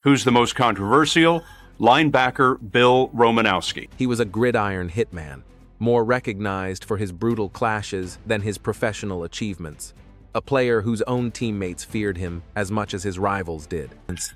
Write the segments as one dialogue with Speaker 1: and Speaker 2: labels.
Speaker 1: Who's the most controversial? Linebacker Bill Romanowski.
Speaker 2: He was a gridiron hitman, more recognized for his brutal clashes than his professional achievements. A player whose own teammates feared him as much as his rivals did.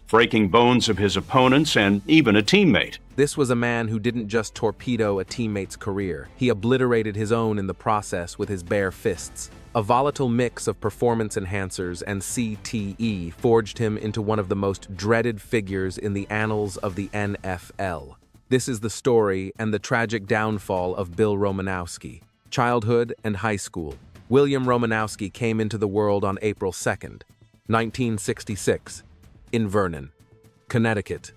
Speaker 1: Breaking bones of his opponents and even a teammate.
Speaker 2: This was a man who didn't just torpedo a teammate's career. He obliterated his own in the process with his bare fists. A volatile mix of performance enhancers and CTE forged him into one of the most dreaded figures in the annals of the NFL. This is the story and the tragic downfall of Bill Romanowski. Childhood and high school. William Romanowski came into the world on April 2nd, 1966, in Vernon, Connecticut,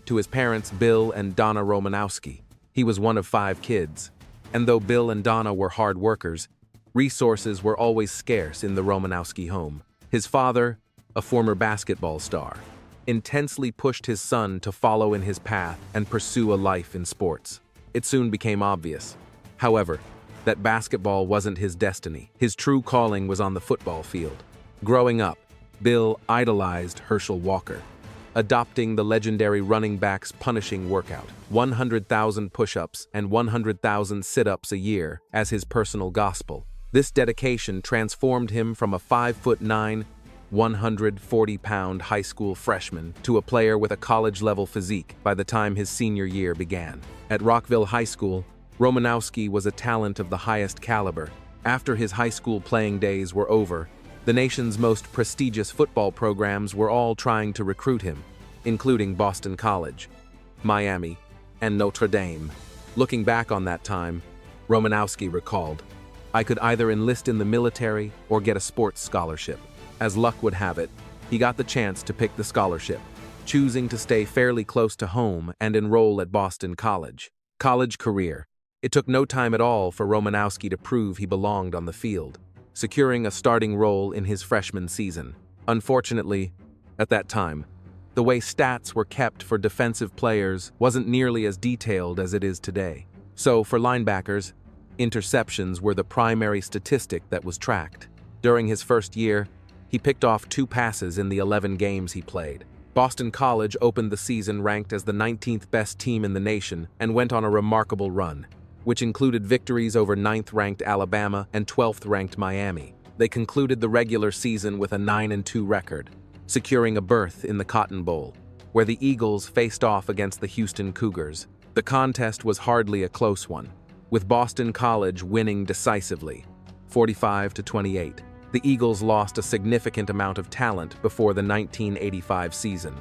Speaker 2: to his parents Bill and Donna Romanowski. He was one of 5 kids, and though Bill and Donna were hard workers, resources were always scarce in the Romanowski home. His father, a former basketball star, intensely pushed his son to follow in his path and pursue a life in sports. It soon became obvious, however, that basketball wasn't his destiny. His true calling was on the football field. Growing up, Bill idolized Herschel Walker, adopting the legendary running back's punishing workout, 100,000 push-ups and 100,000 sit-ups a year, as his personal gospel. This dedication transformed him from a 5'9", 140-pound high school freshman to a player with a college-level physique by the time his senior year began. At Rockville High School, Romanowski was a talent of the highest caliber. After his high school playing days were over, the nation's most prestigious football programs were all trying to recruit him, including Boston College, Miami, and Notre Dame. Looking back on that time, Romanowski recalled, "I could either enlist in the military or get a sports scholarship." As luck would have it, he got the chance to pick the scholarship, choosing to stay fairly close to home and enroll at Boston College. College career. It took no time at all for Romanowski to prove he belonged on the field, securing a starting role in his freshman season. Unfortunately, at that time, the way stats were kept for defensive players wasn't nearly as detailed as it is today. So, for linebackers, interceptions were the primary statistic that was tracked. During his first year, he picked off 2 passes in the 11 games he played. Boston College opened the season ranked as the 19th best team in the nation and went on a remarkable run, which included victories over 9th-ranked Alabama and 12th-ranked Miami. They concluded the regular season with a 9-2 record, securing a berth in the Cotton Bowl, where the Eagles faced off against the Houston Cougars. The contest was hardly a close one, with Boston College winning decisively, 45-28. The Eagles lost a significant amount of talent before the 1985 season,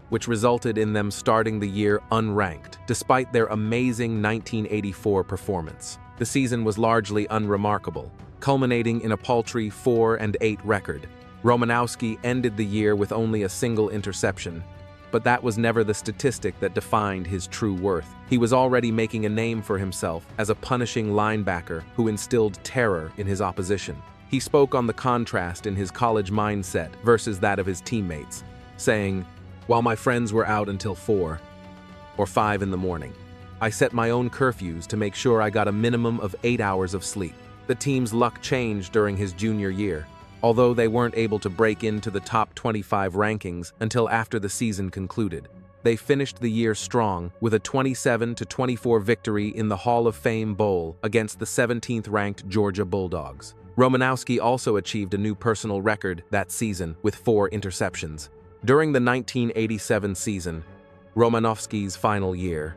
Speaker 2: which resulted in them starting the year unranked, despite their amazing 1984 performance. The season was largely unremarkable, culminating in a paltry 4-8 record. Romanowski ended the year with only a single interception, but that was never the statistic that defined his true worth. He was already making a name for himself as a punishing linebacker who instilled terror in his opposition. He spoke on the contrast in his college mindset versus that of his teammates, saying, "While my friends were out until 4 or 5 in the morning, I set my own curfews to make sure I got a minimum of 8 hours of sleep." The team's luck changed during his junior year, although they weren't able to break into the top 25 rankings until after the season concluded. They finished the year strong with a 27-24 victory in the Hall of Fame Bowl against the 17th-ranked Georgia Bulldogs. Romanowski also achieved a new personal record that season with 4 interceptions. During the 1987 season, Romanowski's final year,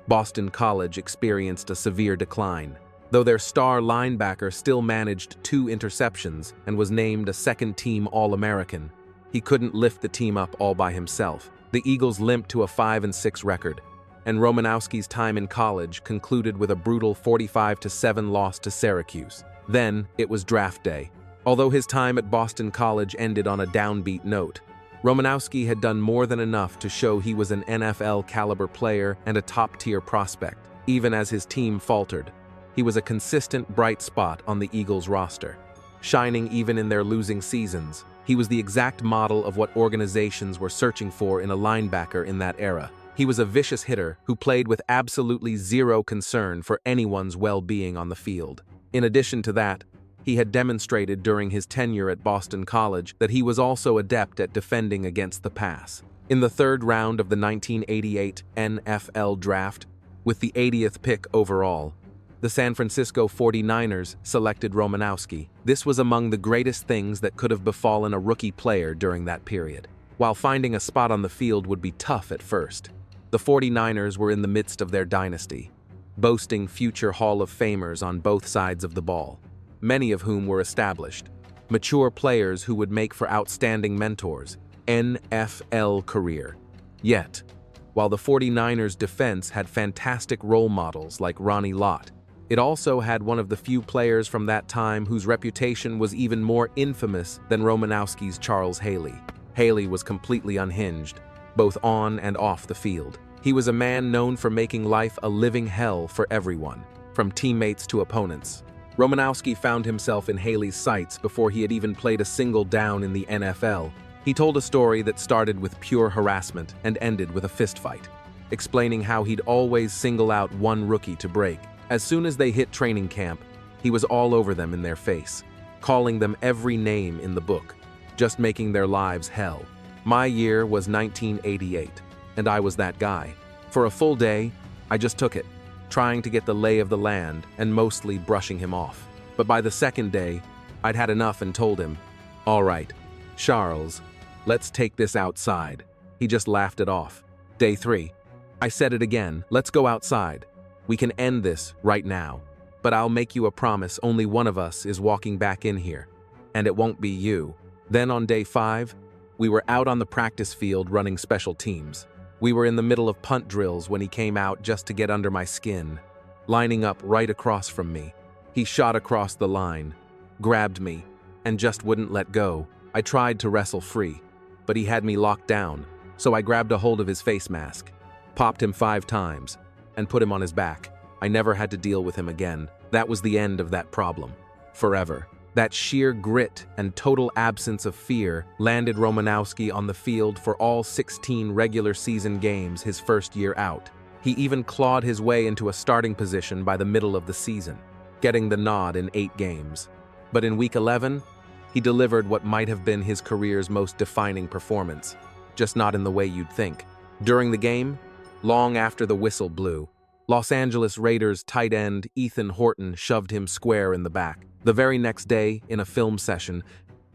Speaker 2: Boston College experienced a severe decline. Though their star linebacker still managed 2 interceptions and was named a second-team All-American, he couldn't lift the team up all by himself. The Eagles limped to a 5-6 record, and Romanowski's time in college concluded with a brutal 45-7 loss to Syracuse. Then, it was draft day. Although his time at Boston College ended on a downbeat note, Romanowski had done more than enough to show he was an NFL-caliber player and a top-tier prospect. Even as his team faltered, he was a consistent bright spot on the Eagles roster. Shining even in their losing seasons, he was the exact model of what organizations were searching for in a linebacker in that era. He was a vicious hitter who played with absolutely zero concern for anyone's well-being on the field. In addition to that, he had demonstrated during his tenure at Boston College that he was also adept at defending against the pass. In the third round of the 1988 NFL Draft, with the 80th pick overall, the San Francisco 49ers selected Romanowski. This was among the greatest things that could have befallen a rookie player during that period. While finding a spot on the field would be tough at first, the 49ers were in the midst of their dynasty, boasting future Hall of Famers on both sides of the ball, many of whom were established, mature players who would make for outstanding mentors. NFL career. Yet, while the 49ers defense had fantastic role models like Ronnie Lott, it also had one of the few players from that time whose reputation was even more infamous than Romanowski's Charles Haley. Haley was completely unhinged, both on and off the field. He was a man known for making life a living hell for everyone, from teammates to opponents. Romanowski found himself in Haley's sights before he had even played a single down in the NFL. He told a story that started with pure harassment and ended with a fistfight, explaining how he'd always single out one rookie to break. As soon as they hit training camp, he was all over them in their face, calling them every name in the book, just making their lives hell. My year was 1988, and I was that guy. For a full day, I just took it, trying to get the lay of the land and mostly brushing him off. But by the second day, I'd had enough and told him, "All right, Charles, let's take this outside." He just laughed it off. Day 3. I said it again, "Let's go outside. We can end this right now. But I'll make you a promise only one of us is walking back in here. And it won't be you." Then on day 5, we were out on the practice field running special teams. We were in the middle of punt drills when he came out just to get under my skin, lining up right across from me. He shot across the line, grabbed me, and just wouldn't let go. I tried to wrestle free, but he had me locked down, so I grabbed a hold of his face mask, popped him 5 times, and put him on his back. I never had to deal with him again. That was the end of that problem. Forever. That sheer grit and total absence of fear landed Romanowski on the field for all 16 regular season games his first year out. He even clawed his way into a starting position by the middle of the season, getting the nod in 8 games. But in week 11, he delivered what might have been his career's most defining performance, just not in the way you'd think. During the game, long after the whistle blew, Los Angeles Raiders tight end Ethan Horton shoved him square in the back. The very next day, in a film session,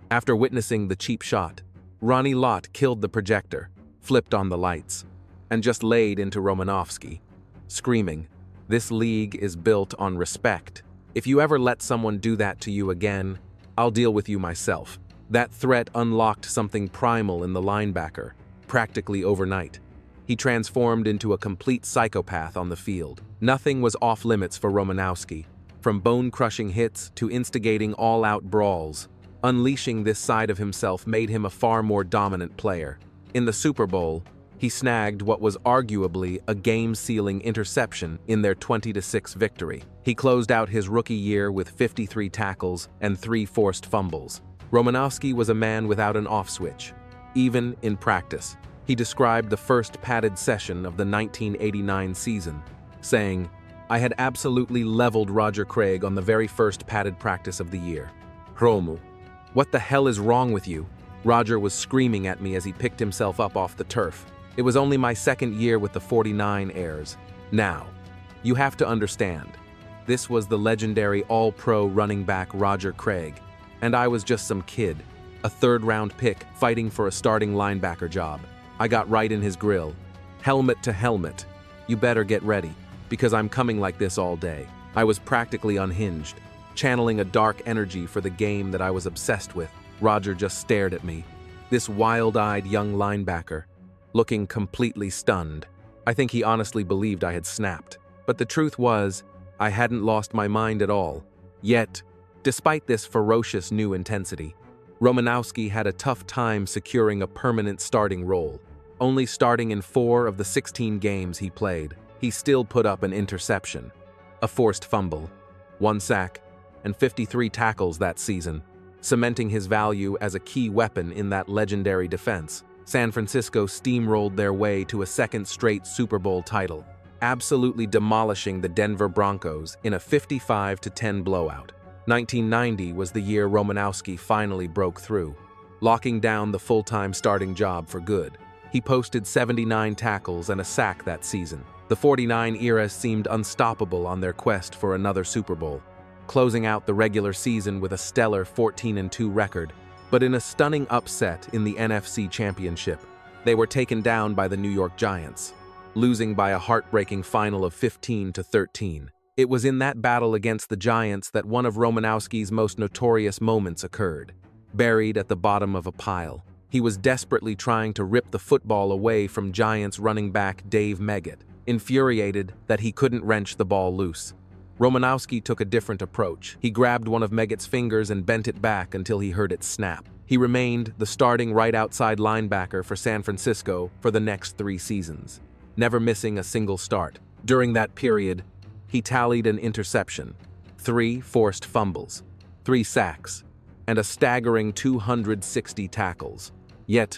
Speaker 2: after witnessing the cheap shot, Ronnie Lott killed the projector, flipped on the lights, and just laid into Romanowski, screaming, "This league is built on respect. If you ever let someone do that to you again, I'll deal with you myself." That threat unlocked something primal in the linebacker, practically overnight. He transformed into a complete psychopath on the field. Nothing was off-limits for Romanowski, from bone-crushing hits to instigating all-out brawls. Unleashing this side of himself made him a far more dominant player. In the Super Bowl, he snagged what was arguably a game-sealing interception in their 20-6 victory. He closed out his rookie year with 53 tackles and 3 forced fumbles. Romanowski was a man without an off switch, even in practice. He described the first padded session of the 1989 season, saying, "I had absolutely leveled Roger Craig on the very first padded practice of the year. Romu, what the hell is wrong with you?" Roger was screaming at me as he picked himself up off the turf. It was only my second year with the 49ers. Now, you have to understand, this was the legendary all-pro running back Roger Craig, and I was just some kid, a third-round pick fighting for a starting linebacker job. I got right in his grill. "Helmet to helmet. You better get ready, because I'm coming like this all day." I was practically unhinged, channeling a dark energy for the game that I was obsessed with. Roger just stared at me, this wild-eyed young linebacker, looking completely stunned. I think he honestly believed I had snapped. But the truth was, I hadn't lost my mind at all. Yet, despite this ferocious new intensity, Romanowski had a tough time securing a permanent starting role. Only starting in 4 of the 16 games he played, he still put up an interception, a forced fumble, 1 sack, and 53 tackles that season, cementing his value as a key weapon in that legendary defense. San Francisco steamrolled their way to a second straight Super Bowl title, absolutely demolishing the Denver Broncos in a 55-10 blowout. 1990 was the year Romanowski finally broke through, locking down the full-time starting job for good. He posted 79 tackles and a sack that season. The 49 era seemed unstoppable on their quest for another Super Bowl, closing out the regular season with a stellar 14-2 record. But in a stunning upset in the NFC Championship, they were taken down by the New York Giants, losing by a heartbreaking final of 15-13. It was in that battle against the Giants that one of Romanowski's most notorious moments occurred. Buried at the bottom of a pile, he was desperately trying to rip the football away from Giants running back Dave Meggett, infuriated that he couldn't wrench the ball loose. Romanowski took a different approach. He grabbed one of Meggett's fingers and bent it back until he heard it snap. He remained the starting right outside linebacker for San Francisco for the next 3 seasons, never missing a single start. During that period, he tallied an interception, 3 forced fumbles, 3 sacks, and a staggering 260 tackles. Yet,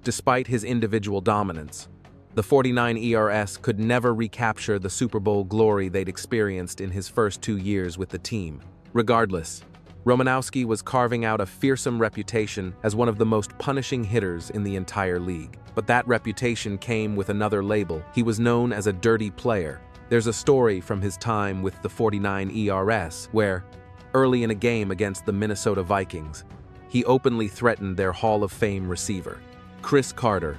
Speaker 2: despite his individual dominance, the 49 ERS could never recapture the Super Bowl glory they'd experienced in his first 2 years with the team. Regardless, Romanowski was carving out a fearsome reputation as one of the most punishing hitters in the entire league. But that reputation came with another label. He was known as a dirty player. There's a story from his time with the 49 ERS where, early in a game against the Minnesota Vikings, he openly threatened their Hall of Fame receiver, Chris Carter,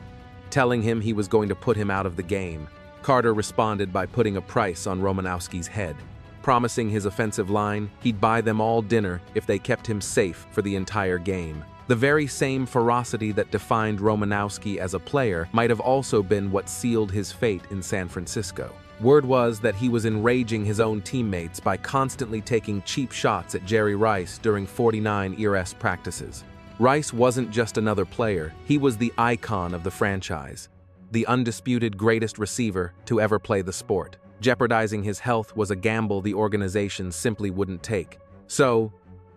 Speaker 2: telling him he was going to put him out of the game. Carter responded by putting a price on Romanowski's head, promising his offensive line he'd buy them all dinner if they kept him safe for the entire game. The very same ferocity that defined Romanowski as a player might have also been what sealed his fate in San Francisco. Word was that he was enraging his own teammates by constantly taking cheap shots at Jerry Rice during 49 ERS practices. Rice wasn't just another player, he was the icon of the franchise, the undisputed greatest receiver to ever play the sport. Jeopardizing his health was a gamble the organization simply wouldn't take. So,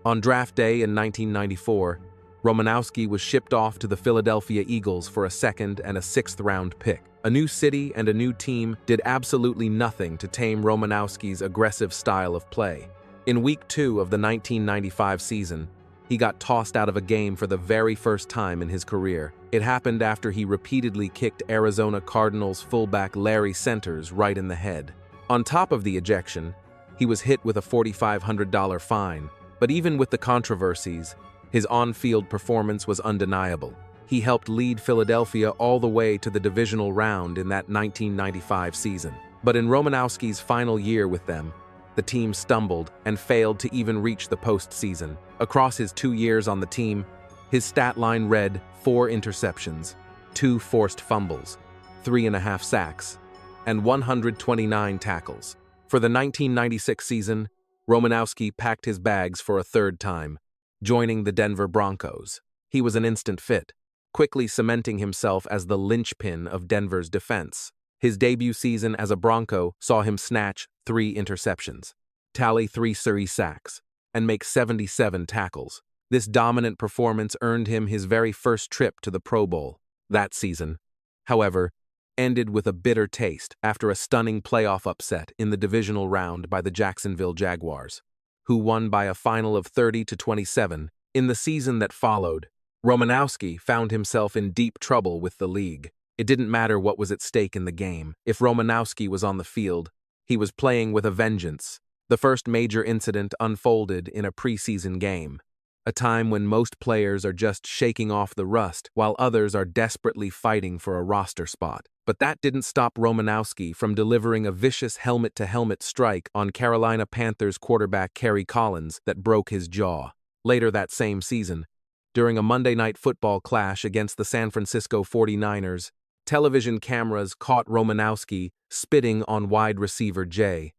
Speaker 2: on draft day in 1994, Romanowski was shipped off to the Philadelphia Eagles for a 2nd and a 6th round pick. A new city and a new team did absolutely nothing to tame Romanowski's aggressive style of play. In week 2 of the 1995 season, he got tossed out of a game for the very first time in his career. It happened after he repeatedly kicked Arizona Cardinals fullback Larry Centers right in the head. On top of the ejection, he was hit with a $4,500 fine. But even with the controversies, his on-field performance was undeniable. He helped lead Philadelphia all the way to the divisional round in that 1995 season. But in Romanowski's final year with them, the team stumbled and failed to even reach the postseason. Across his 2 years on the team, his stat line read 4 interceptions, 2 forced fumbles, 3.5 sacks, and 129 tackles. For the 1996 season, Romanowski packed his bags for a 3rd time, joining the Denver Broncos. He was an instant fit, quickly cementing himself as the linchpin of Denver's defense. His debut season as a Bronco saw him snatch 3 interceptions, tally 3 Surrey sacks, and make 77 tackles. This dominant performance earned him his very first trip to the Pro Bowl. That season, however, ended with a bitter taste after a stunning playoff upset in the divisional round by the Jacksonville Jaguars, who won by a final of 30-27. In the season that followed, Romanowski found himself in deep trouble with the league. It didn't matter what was at stake in the game. If Romanowski was on the field, he was playing with a vengeance. The first major incident unfolded in a preseason game, a time when most players are just shaking off the rust while others are desperately fighting for a roster spot. But that didn't stop Romanowski from delivering a vicious helmet-to-helmet strike on Carolina Panthers quarterback Kerry Collins that broke his jaw. Later that same season, during a Monday Night Football clash against the San Francisco 49ers, television cameras caught Romanowski spitting on wide receiver J.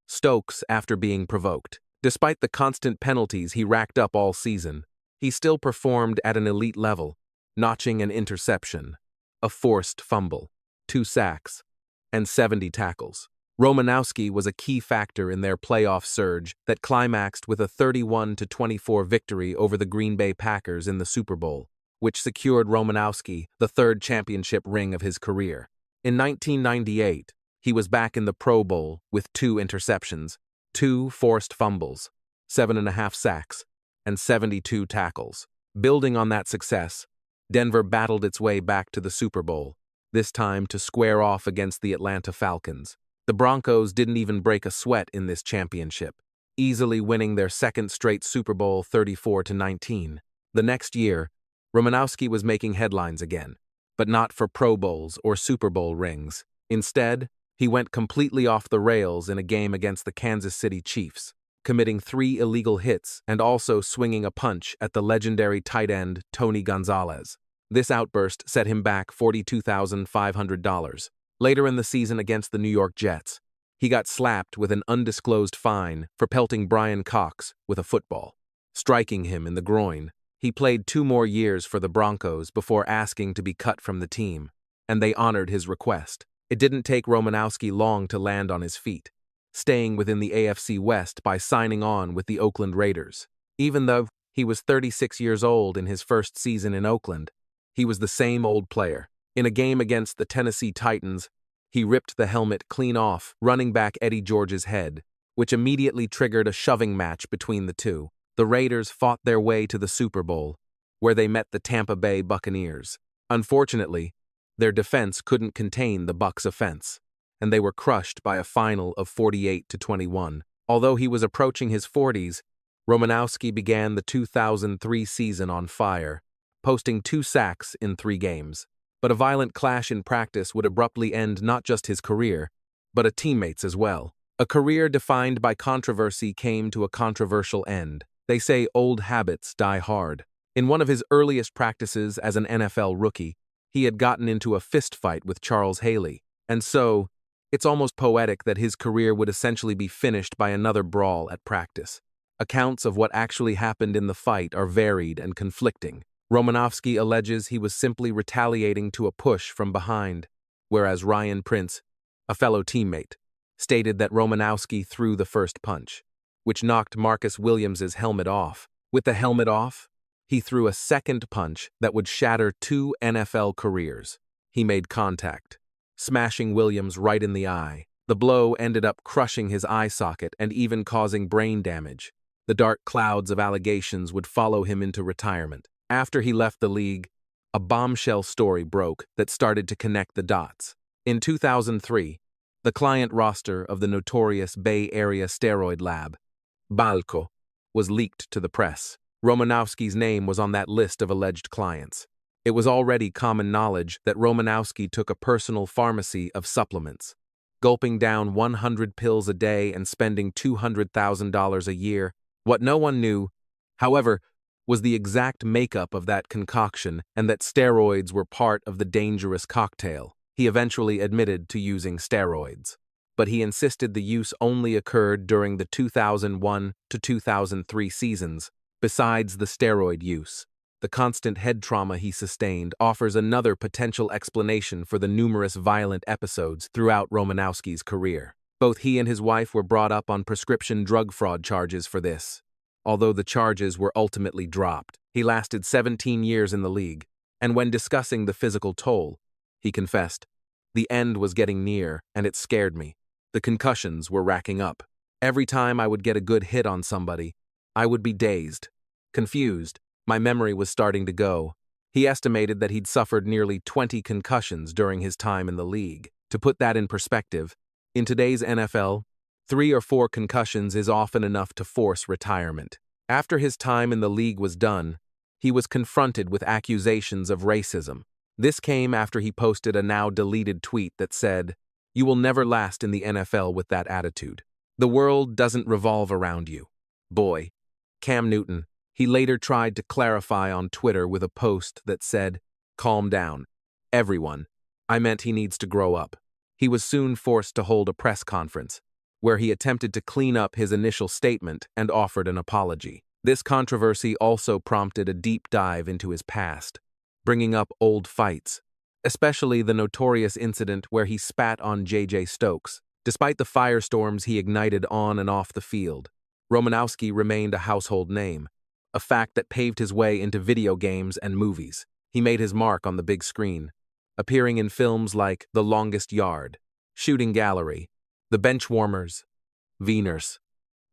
Speaker 2: Stokes after being provoked. Despite the constant penalties he racked up all season, he still performed at an elite level, notching an interception, a forced fumble, 2 sacks, and 70 tackles. Romanowski was a key factor in their playoff surge that climaxed with a 31-24 victory over the Green Bay Packers in the Super Bowl, which secured Romanowski the 3rd championship ring of his career. In 1998, he was back in the Pro Bowl with 2 interceptions, 2 forced fumbles, 7.5 sacks, and 72 tackles. Building on that success, Denver battled its way back to the Super Bowl, this time to square off against the Atlanta Falcons. The Broncos didn't even break a sweat in this championship, easily winning their second straight Super Bowl 34-19. The next year, Romanowski was making headlines again, but not for Pro Bowls or Super Bowl rings. Instead, he went completely off the rails in a game against the Kansas City Chiefs, committing 3 illegal hits and also swinging a punch at the legendary tight end Tony Gonzalez. This outburst set him back $42,500. Later in the season against the New York Jets, he got slapped with an undisclosed fine for pelting Brian Cox with a football, striking him in the groin. He played 2 more years for the Broncos before asking to be cut from the team, and they honored his request. It didn't take Romanowski long to land on his feet, staying within the AFC West by signing on with the Oakland Raiders. Even though he was 36 years old in his first season in Oakland, he was the same old player. In a game against the Tennessee Titans, he ripped the helmet clean off running back Eddie George's head, which immediately triggered a shoving match between the two. The Raiders fought their way to the Super Bowl, where they met the Tampa Bay Buccaneers. Unfortunately, their defense couldn't contain the Bucs' offense, and they were crushed by a final of 48-21. Although he was approaching his 40s, Romanowski began the 2003 season on fire, posting 2 sacks in 3 games. But a violent clash in practice would abruptly end not just his career, but a teammate's as well. A career defined by controversy came to a controversial end. They say old habits die hard. In one of his earliest practices as an NFL rookie, he had gotten into a fistfight with Charles Haley, and so, it's almost poetic that his career would essentially be finished by another brawl at practice. Accounts of what actually happened in the fight are varied and conflicting. Romanowski alleges he was simply retaliating to a push from behind, whereas Ryan Prince, a fellow teammate, stated that Romanowski threw the first punch, which knocked Marcus Williams's helmet off. With the helmet off, he threw a second punch that would shatter 2 NFL careers. He made contact, smashing Williams right in the eye. The blow ended up crushing his eye socket and even causing brain damage. The dark clouds of allegations would follow him into retirement. After he left the league, a bombshell story broke that started to connect the dots. In 2003, the client roster of the notorious Bay Area steroid lab, Balco, was leaked to the press. Romanowski's name was on that list of alleged clients. It was already common knowledge that Romanowski took a personal pharmacy of supplements, gulping down 100 pills a day and spending $200,000 a year. What no one knew, however, was the exact makeup of that concoction and that steroids were part of the dangerous cocktail. He eventually admitted to using steroids, but he insisted the use only occurred during the 2001 to 2003 seasons. Besides the steroid use, the constant head trauma he sustained offers another potential explanation for the numerous violent episodes throughout Romanowski's career. Both he and his wife were brought up on prescription drug fraud charges for this. Although the charges were ultimately dropped, he lasted 17 years in the league, and when discussing the physical toll, he confessed, "The end was getting near, and it scared me. The concussions were racking up. Every time I would get a good hit on somebody, I would be dazed, confused. My memory was starting to go." He estimated that he'd suffered nearly 20 concussions during his time in the league. To put that in perspective, in today's NFL, 3 or 4 concussions is often enough to force retirement. After his time in the league was done, he was confronted with accusations of racism. This came after he posted a now-deleted tweet that said, "You will never last in the NFL with that attitude. The world doesn't revolve around you. Boy." Cam Newton. He later tried to clarify on Twitter with a post that said, "Calm down. Everyone. I meant he needs to grow up." He was soon forced to hold a press conference, where he attempted to clean up his initial statement and offered an apology. This controversy also prompted a deep dive into his past, bringing up old fights, especially the notorious incident where he spat on J.J. Stokes. Despite the firestorms he ignited on and off the field, Romanowski remained a household name, a fact that paved his way into video games and movies. He made his mark on the big screen, appearing in films like The Longest Yard, Shooting Gallery, The Benchwarmers, Venus,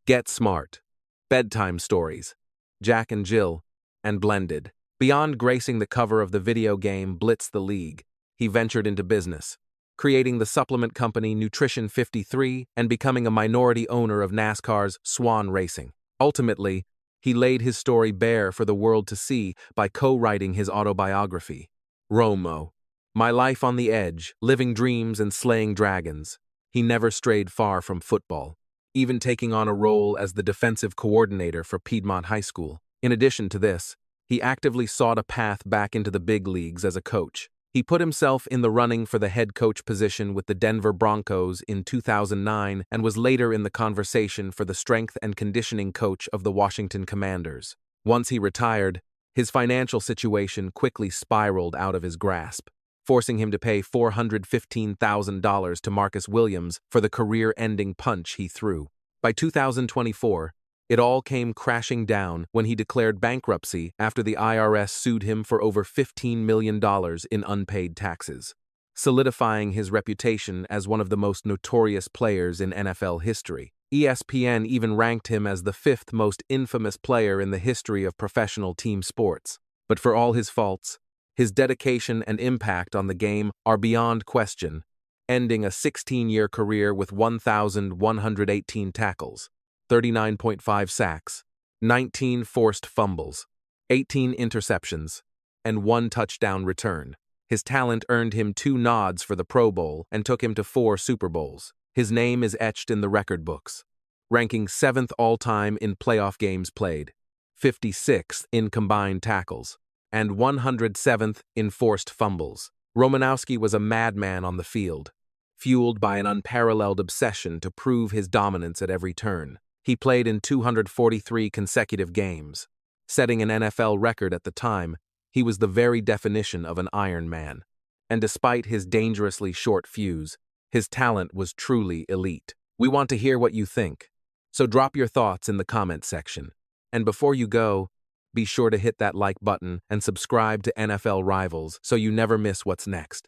Speaker 2: Get Smart, Bedtime Stories, Jack and Jill, and Blended. Beyond gracing the cover of the video game Blitz the League, he ventured into business, creating the supplement company Nutrition 53 and becoming a minority owner of NASCAR's Swan Racing. Ultimately, he laid his story bare for the world to see by co-writing his autobiography, Romo, My Life on the Edge, Living Dreams and Slaying Dragons. He never strayed far from football, even taking on a role as the defensive coordinator for Piedmont High School. In addition to this, he actively sought a path back into the big leagues as a coach. He put himself in the running for the head coach position with the Denver Broncos in 2009 and was later in the conversation for the strength and conditioning coach of the Washington Commanders. Once he retired, his financial situation quickly spiraled out of his grasp, forcing him to pay $415,000 to Marcus Williams for the career-ending punch he threw. By 2024, it all came crashing down when he declared bankruptcy after the IRS sued him for over $15 million in unpaid taxes, solidifying his reputation as one of the most notorious players in NFL history. ESPN even ranked him as the fifth most infamous player in the history of professional team sports. But for all his faults, his dedication and impact on the game are beyond question, ending a 16-year career with 1,118 tackles, 39.5 sacks, 19 forced fumbles, 18 interceptions, and 1 touchdown return. His talent earned him 2 nods for the Pro Bowl and took him to 4 Super Bowls. His name is etched in the record books, ranking 7th all-time in playoff games played, 56th in combined tackles, and 107th in forced fumbles. Romanowski was a madman on the field, fueled by an unparalleled obsession to prove his dominance at every turn. He played in 243 consecutive games. Setting an NFL record at the time, he was the very definition of an Iron Man. And despite his dangerously short fuse, his talent was truly elite. We want to hear what you think, so drop your thoughts in the comment section. And before you go, be sure to hit that like button and subscribe to NFL Rivals so you never miss what's next.